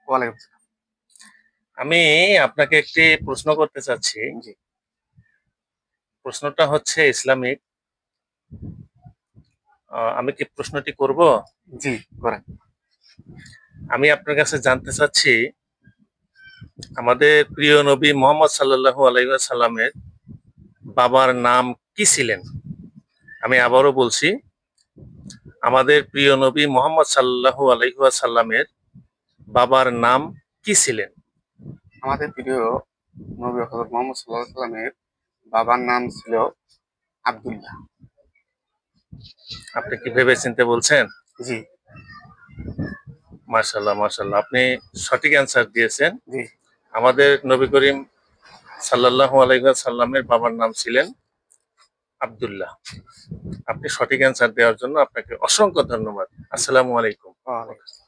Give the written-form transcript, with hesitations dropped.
ওয়ালাইকুম আসসালাম। আমি আপনাকে একটি প্রশ্ন করতে চাচ্ছি। জি, প্রশ্নটা হচ্ছে ইসলামিক। আমি কি প্রশ্নটি করব? জি করেন। আমি আপনার কাছে জানতে চাচ্ছি, আমাদের প্রিয় নবী মোহাম্মদ সাল্লাল্লাহু আলাইহি ওয়াসাল্লামের বাবার নাম কি ছিলেন? আমি আবারও বলছি, আমাদের প্রিয় নবী মোহাম্মদ সাল্লাল্লাহু আলাইহি ওয়াসাল্লামের বাবার নাম কি ছিলেন? আমাদের প্রিয় নবী হযরত মুহাম্মদ সাল্লাল্লাহু আলাইহি সাল্লামের বাবার নাম ছিল আব্দুল্লাহ। আপনি কি ভেবেচিন্তে বলছেন? জি, মাশাআল্লাহ, মাশাআল্লাহ। আপনি সঠিক অ্যান্সার দিয়েছেন। জি। আমাদের নবী করিম সাল্লাল্লাহু আলাইহি ওয়াসাল্লামের বাবার নাম ছিলেন আব্দুল্লাহ। আপনি সঠিক অ্যান্সার দেওয়ার জন্য আপনাকে অসংখ্য ধন্যবাদ। আসসালামু আলাইকুম। ওয়ালাইকুম আসসালাম।